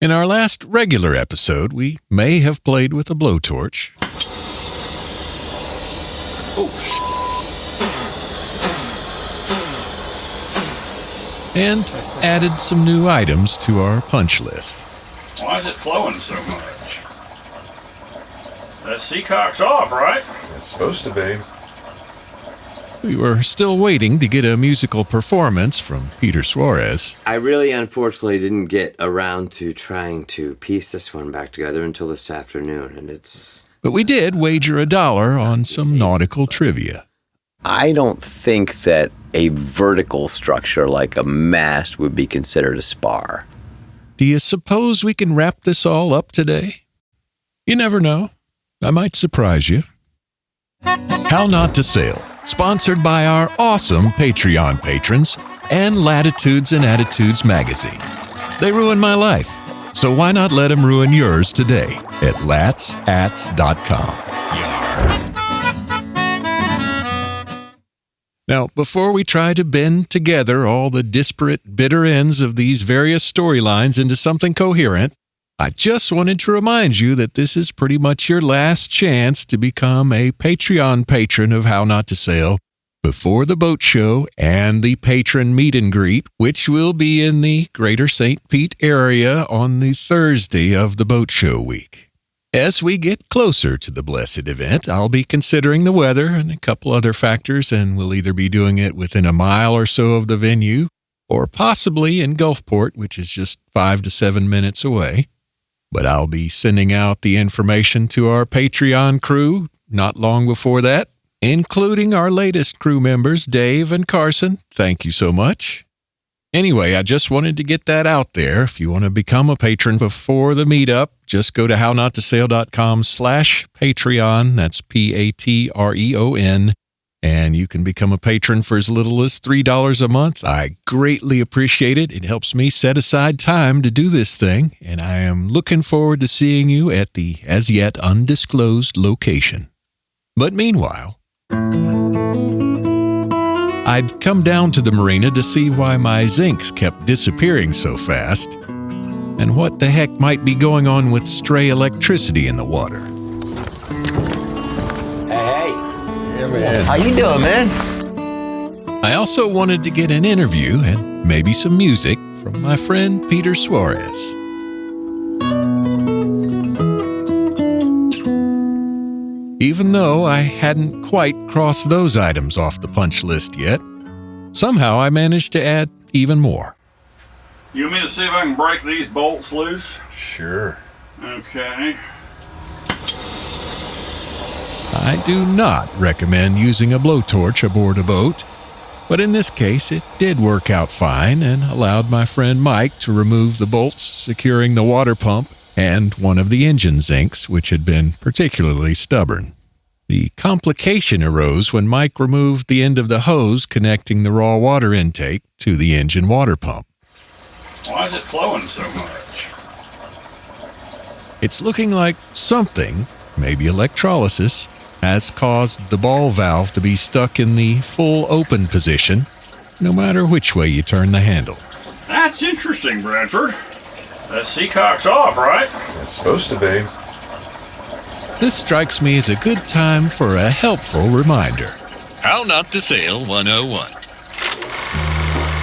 In our last regular episode, we may have played with a blowtorch. And added some new items to our punch list. Why is it flowing so much? That seacock's off, right? It's supposed to be. We were still waiting to get a musical performance from Peter Suarez. I really, unfortunately, didn't get around to trying to piece this one back together until this afternoon, and it's... But we did wager $1 on some nautical trivia. I don't think that a vertical structure like a mast would be considered a spar. Do you suppose we can wrap this all up today? You never know. I might surprise you. How Not to Sail, sponsored by our awesome Patreon patrons and Latitudes and Attitudes magazine. They ruin my life, so why not let them ruin yours today at latsats.com. Now, before we try to bend together all the disparate, bitter ends of these various storylines into something coherent, I just wanted to remind you that this is pretty much your last chance to become a Patreon patron of How Not to Sail before the boat show and the patron meet and greet, which will be in the Greater St. Pete area on the Thursday of the boat show week. As we get closer to the blessed event, I'll be considering the weather and a couple other factors, and we'll either be doing it within a mile or so of the venue, or possibly in Gulfport, which is just 5 to 7 minutes away. But I'll be sending out the information to our Patreon crew not long before that, including our latest crew members, Dave and Carson. Thank you so much. Anyway, I just wanted to get that out there. If you want to become a patron before the meetup, just go to hownottosail.com/Patreon. That's Patreon. And you can become a patron for as little as $3 a month. I greatly appreciate it. It helps me set aside time to do this thing, and I am looking forward to seeing you at the as yet undisclosed location. But meanwhile, I'd come down to the marina to see why my zincs kept disappearing so fast, and what the heck might be going on with stray electricity in the water. Man. How you doing, man? I also wanted to get an interview and maybe some music from my friend Peter Suarez. Even though I hadn't quite crossed those items off the punch list yet, somehow I managed to add even more. You want me to see if I can break these bolts loose? Sure. Okay. I do not recommend using a blowtorch aboard a boat, but in this case it did work out fine and allowed my friend Mike to remove the bolts securing the water pump and one of the engine zincs, which had been particularly stubborn. The complication arose when Mike removed the end of the hose connecting the raw water intake to the engine water pump. Why is it flowing so much? It's looking like something, maybe electrolysis, has caused the ball valve to be stuck in the full open position, no matter which way you turn the handle. That's interesting, Bradford. That seacock's off, right? It's supposed to be. This strikes me as a good time for a helpful reminder. How Not to Sail 101.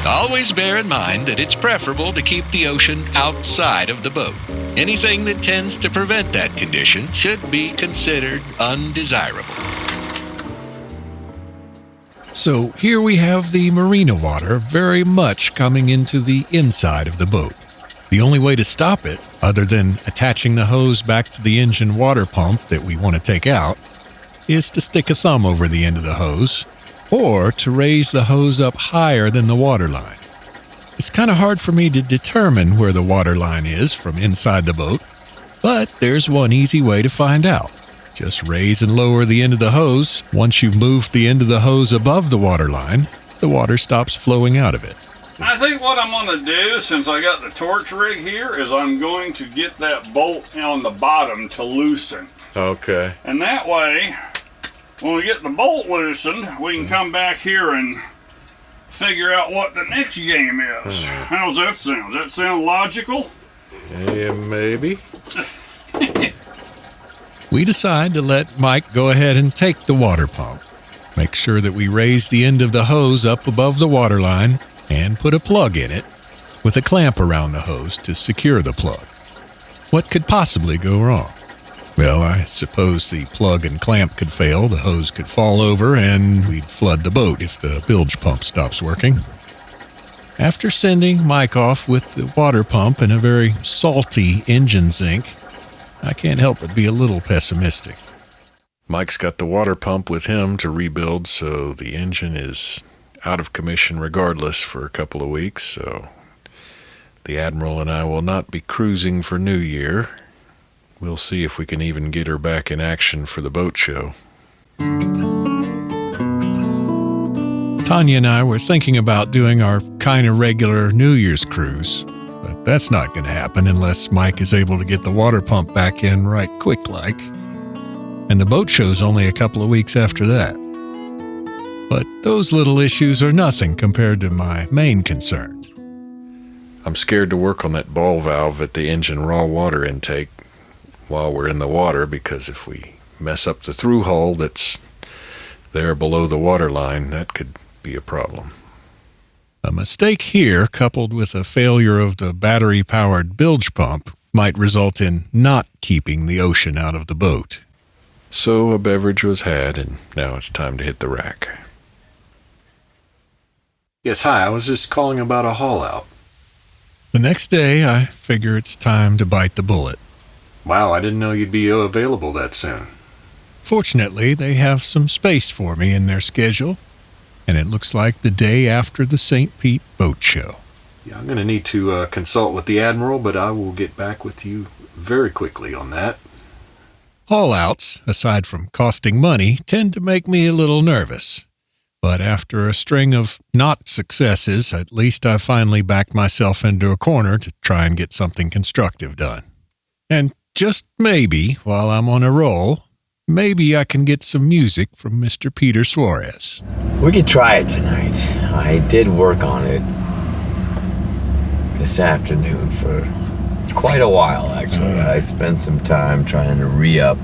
Always bear in mind that it's preferable to keep the ocean outside of the boat. Anything that tends to prevent that condition should be considered undesirable. So here we have the marina water very much coming into the inside of the boat. The only way to stop it, other than attaching the hose back to the engine water pump that we want to take out, is to stick a thumb over the end of the hose, or to raise the hose up higher than the water line. It's kind of hard for me to determine where the water line is from inside the boat, but there's one easy way to find out. Just raise and lower the end of the hose. Once you've moved the end of the hose above the water line, the water stops flowing out of it. I think what I'm going to do, since I got the torch rig here, is I'm going to get that bolt on the bottom to loosen. Okay. And that way, when we get the bolt loosened, we can come back here and figure out what the next game is. How's that sound? Does that sound logical? Yeah, maybe. We decide to let Mike go ahead and take the water pump. Make sure that we raise the end of the hose up above the water line and put a plug in it with a clamp around the hose to secure the plug. What could possibly go wrong? Well, I suppose the plug and clamp could fail, the hose could fall over, and we'd flood the boat if the bilge pump stops working. After sending Mike off with the water pump and a very salty engine zinc, I can't help but be a little pessimistic. Mike's got the water pump with him to rebuild, so the engine is out of commission regardless for a couple of weeks, so the Admiral and I will not be cruising for New Year. We'll see if we can even get her back in action for the boat show. Tanya and I were thinking about doing our kind of regular New Year's cruise, but that's not going to happen unless Mike is able to get the water pump back in right quick-like. And the boat show's only a couple of weeks after that. But those little issues are nothing compared to my main concern. I'm scared to work on that ball valve at the engine raw water intake while we're in the water, because if we mess up the through hull that's there below the water line, that could be a problem. A mistake here, coupled with a failure of the battery-powered bilge pump, might result in not keeping the ocean out of the boat. So a beverage was had, and now it's time to hit the rack. Yes, hi, I was just calling about a haul out. The next day, I figure it's time to bite the bullet. Wow, I didn't know you'd be available that soon. Fortunately, they have some space for me in their schedule, and it looks like the day after the St. Pete Boat Show. Yeah, I'm going to need to consult with the Admiral, but I will get back with you very quickly on that. Haul-outs, aside from costing money, tend to make me a little nervous. But after a string of not successes, at least I finally backed myself into a corner to try and get something constructive done. And just maybe, while I'm on a roll, maybe I can get some music from Mr. Peter Suarez. We could try it tonight. I did work on it this afternoon for quite a while, actually. I spent some time trying to re-up.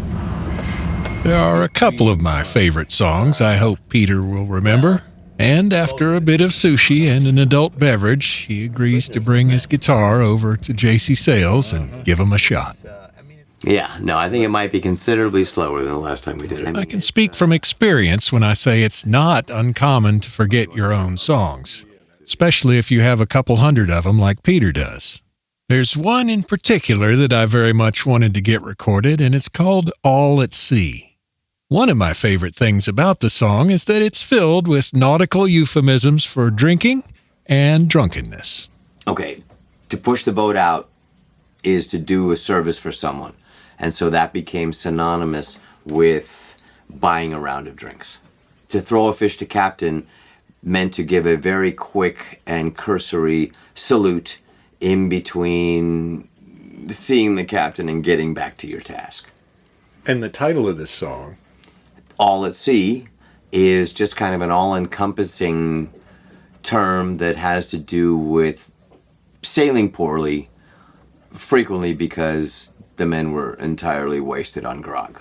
There are a couple of my favorite songs I hope Peter will remember. And after a bit of sushi and an adult beverage, he agrees to bring his guitar over to JC Sales and give him a shot. Yeah, no, I think it might be considerably slower than the last time we did it. I can speak from experience when I say it's not uncommon to forget your own songs, especially if you have a couple hundred of them like Peter does. There's one in particular that I very much wanted to get recorded, and it's called All at Sea. One of my favorite things about the song is that it's filled with nautical euphemisms for drinking and drunkenness. Okay, to push the boat out is to do a service for someone. And so that became synonymous with buying a round of drinks. To throw a fish to captain meant to give a very quick and cursory salute in between seeing the captain and getting back to your task. And the title of this song? All at Sea is just kind of an all-encompassing term that has to do with sailing poorly, frequently because the men were entirely wasted on grog.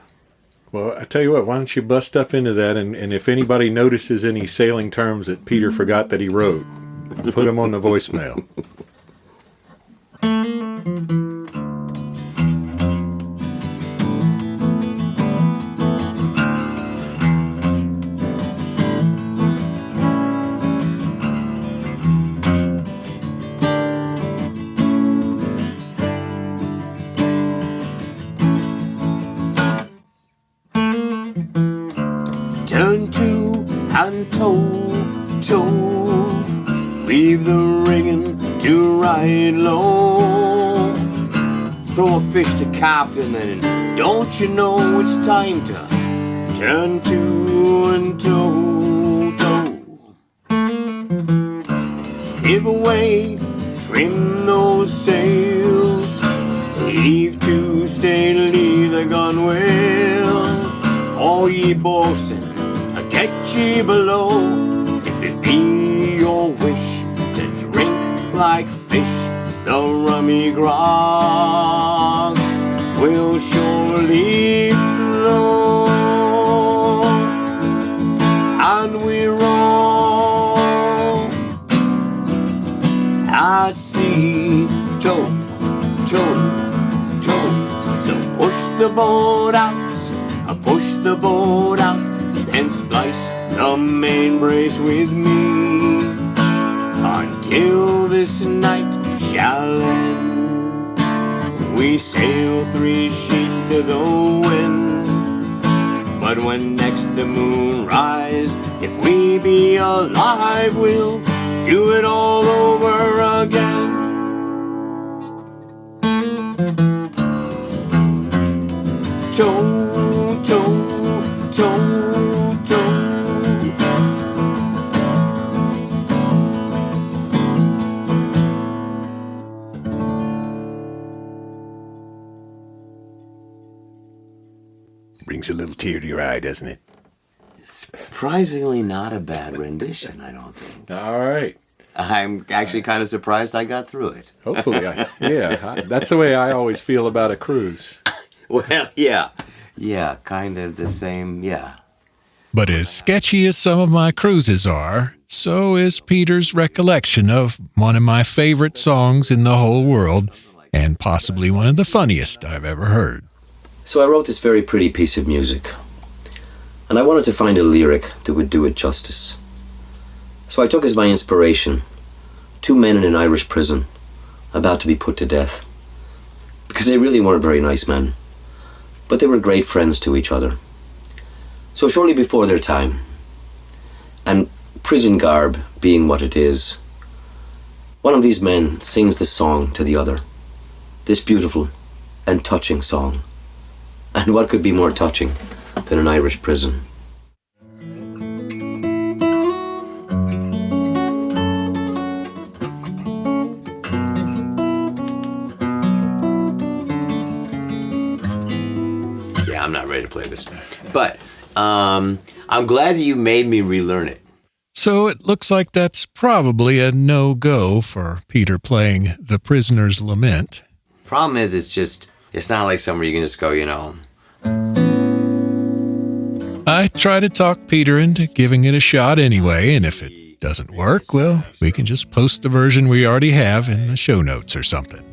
Well, I tell you what, why don't you bust up into that, and if anybody notices any sailing terms that Peter forgot that he wrote, put them on the voicemail. Turn to and tow, leave the rigging to ride low. Throw a fish to captain and don't you know it's time to turn to and tow. Give away, trim those sails, leave to steadily the gunwale. All ye boatswain, get ye below, if it be your wish to drink like fish, the rummy grog will surely flow, and we roll at sea, toe, toe, toe. So push the boat out, push the boat out, and splice the main brace with me until this night shall end. We sail 3 sheets to the wind, but when next the moon rise, if we be alive, we'll do it all over again. Toe, toe, toe, toe. Brings a little tear to your eye, doesn't it? Surprisingly not a bad rendition, I don't think. All right. I'm actually kind of surprised I got through it. Hopefully, that's the way I always feel about a cruise. Well, yeah. Yeah, kind of the same, yeah. But as sketchy as some of my cruises are, so is Peter's recollection of one of my favorite songs in the whole world, and possibly one of the funniest I've ever heard. So I wrote this very pretty piece of music, and I wanted to find a lyric that would do it justice. So I took as my inspiration 2 men in an Irish prison about to be put to death, because they really weren't very nice men, but they were great friends to each other. So shortly before their time, and prison garb being what it is, one of these men sings this song to the other, this beautiful and touching song. And what could be more touching than an Irish prison? Yeah, I'm not ready to play this. But I'm glad that you made me relearn it. So it looks like that's probably a no-go for Peter playing The Prisoner's Lament. Problem is, it's not like somewhere you can just go, I try to talk Peter into giving it a shot anyway, and if it doesn't work, well, we can just post the version we already have in the show notes or something.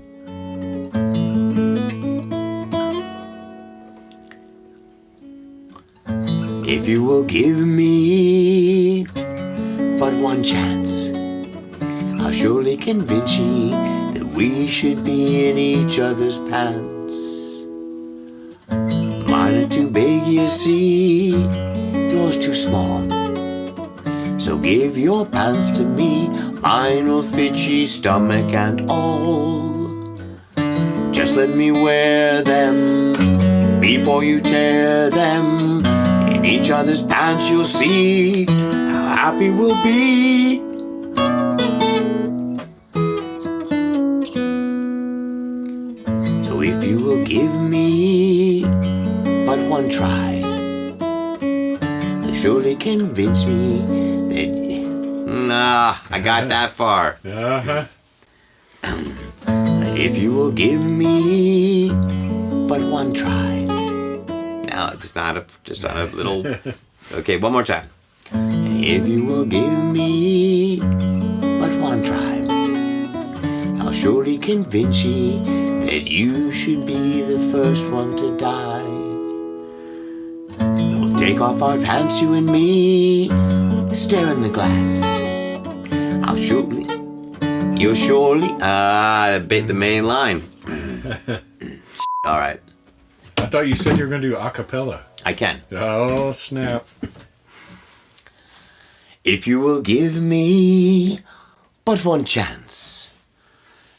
If you will give me but one chance, I'll surely convince ye that we should be in each other's pants. Mine are too big, you see, yours too small. So give your pants to me, mine will fit ye stomach and all. Just let me wear them before you tear them. In each other's pants you'll see how happy we'll be. So if you will give me but one try, you'll surely convince me that... I got that far. Uh-huh. If you will give me but one try. Now it's not a little. Okay, one more time. If you will give me but one try, I'll surely convince ye that you should be the first one to die. We'll take off our pants, you and me, stare in the glass. You'll surely, bit the main line. All right. I thought you said you were going to do a cappella. I can. Oh, snap. If you will give me but one chance,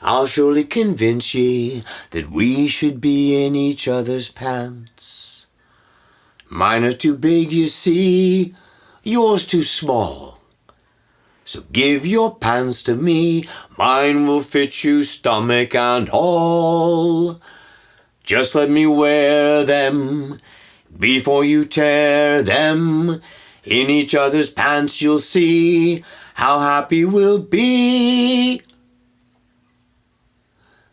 I'll surely convince ye that we should be in each other's pants. Mine are too big, you see, yours too small. So give your pants to me, mine will fit you stomach and all. Just let me wear them before you tear them. In each other's pants you'll see how happy we'll be.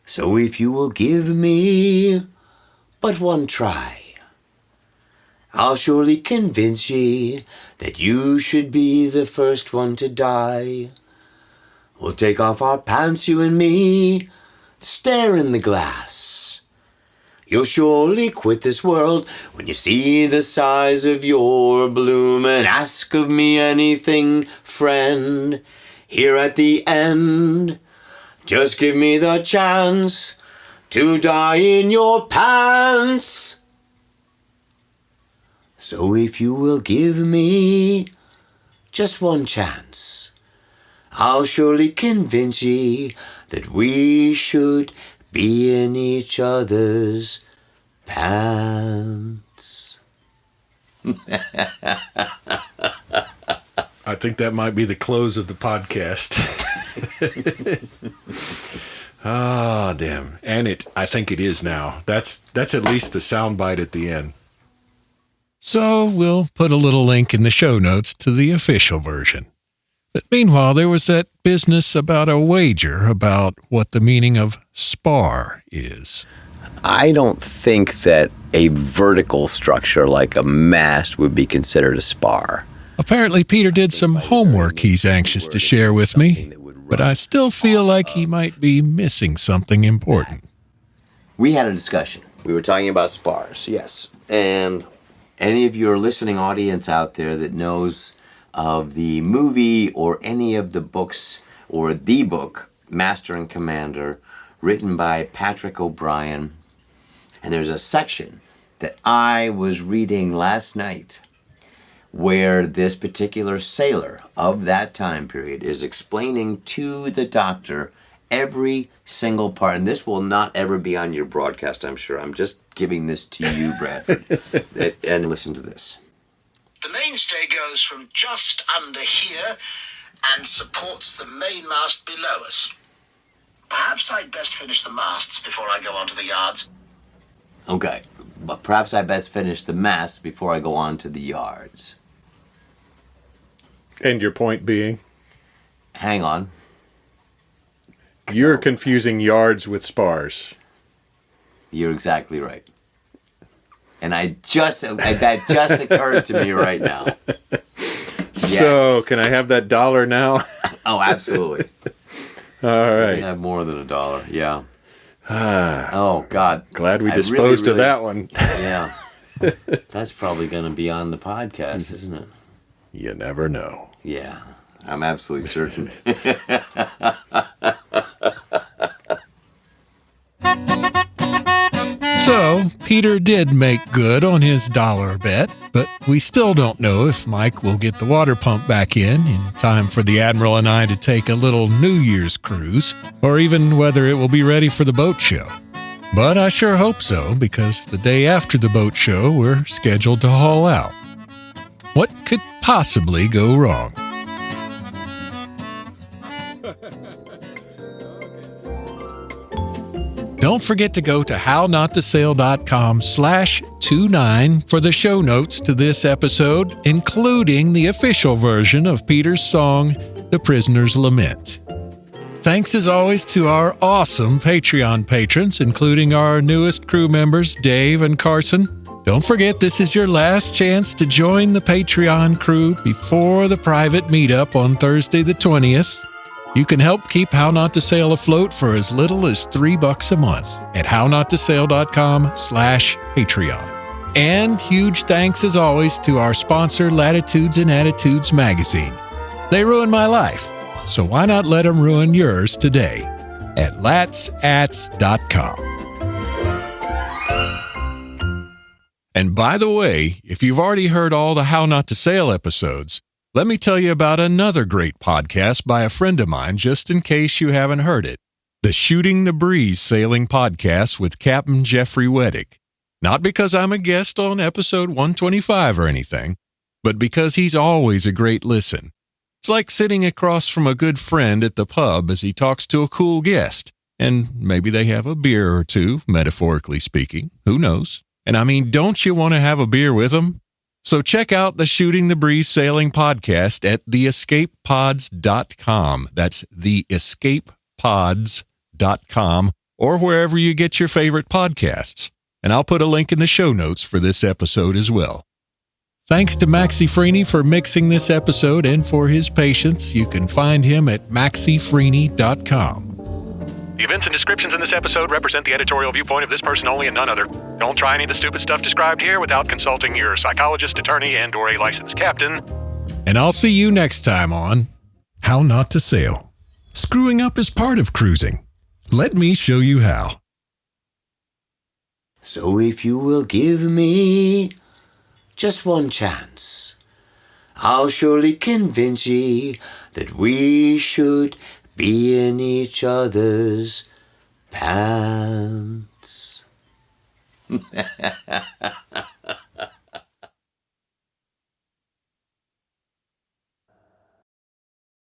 So if you will give me but one try, I'll surely convince ye that you should be the first one to die. We'll take off our pants, you and me, stare in the glass. You'll surely quit this world when you see the size of your bloom, and ask of me anything, friend, here at the end. Just give me the chance to die in your pants. So if you will give me just one chance, I'll surely convince ye that we should be in each other's pants. I think that might be the close of the podcast. Ah, damn. And I think it is now. That's at least the soundbite at the end. So we'll put a little link in the show notes to the official version. But meanwhile, there was that business about a wager about what the meaning of spar is. I don't think that a vertical structure like a mast would be considered a spar. Apparently, Peter did some homework he's anxious to share with me, but I still feel like he might be missing something important. We had a discussion. We were talking about spars, yes. And any of your listening audience out there that knows of the movie or any of the books, or the book, Master and Commander, written by Patrick O'Brian, and there's a section that I was reading last night where this particular sailor of that time period is explaining to the doctor every single part. And this will not ever be on your broadcast, I'm sure. I'm just giving this to you, Bradford. And listen to this. The mainstay goes from just under here and supports the mainmast below us. Perhaps I'd best finish the masts before I go on to the yards. Okay, but perhaps I best finish the masts before I go on to the yards. And your point being? Hang on. You're confusing yards with spars. You're exactly right. And that just occurred to me right now. So, can I have that $1 now? Oh, absolutely. All You right. can have more than $1, yeah. Oh, God. Glad we I disposed of really- that one. Yeah. That's probably going to be on the podcast, isn't it? You never know. Yeah, I'm absolutely certain. So, Peter did make good on his $1 bet, but we still don't know if Mike will get the water pump back in time for the Admiral and I to take a little New Year's cruise, or even whether it will be ready for the boat show. But I sure hope so, because the day after the boat show, we're scheduled to haul out. What could possibly go wrong? Don't forget to go to hownottosail.com/29 for the show notes to this episode, including the official version of Peter's song, The Prisoner's Lament. Thanks as always to our awesome Patreon patrons, including our newest crew members, Dave and Carson. Don't forget, this is your last chance to join the Patreon crew before the private meetup on Thursday the 20th. You can help keep How Not to Sail afloat for as little as $3 a month at hownotttosail.com/Patreon. And huge thanks as always to our sponsor, Latitudes and Attitudes magazine. They ruin my life, so why not let them ruin yours today at latsats.com. And by the way, if you've already heard all the How Not to Sail episodes, let me tell you about another great podcast by a friend of mine, just in case you haven't heard it. The Shooting the Breeze Sailing Podcast with Captain Jeffrey Weddick. Not because I'm a guest on episode 125 or anything, but because he's always a great listen. It's like sitting across from a good friend at the pub as he talks to a cool guest. And maybe they have a beer or two, metaphorically speaking. Who knows? And I mean, don't you want to have a beer with them? So check out the Shooting the Breeze Sailing Podcast at theescapepods.com. That's theescapepods.com, or wherever you get your favorite podcasts. And I'll put a link in the show notes for this episode as well. Thanks to Maxie Freeney for mixing this episode and for his patience. You can find him at maxiefreeney.com. The events and descriptions in this episode represent the editorial viewpoint of this person only and none other. Don't try any of the stupid stuff described here without consulting your psychologist, attorney, and/or a licensed captain. And I'll see you next time on How Not to Sail. Screwing up is part of cruising. Let me show you how. So if you will give me just one chance, I'll surely convince ye that we should be in each other's pants.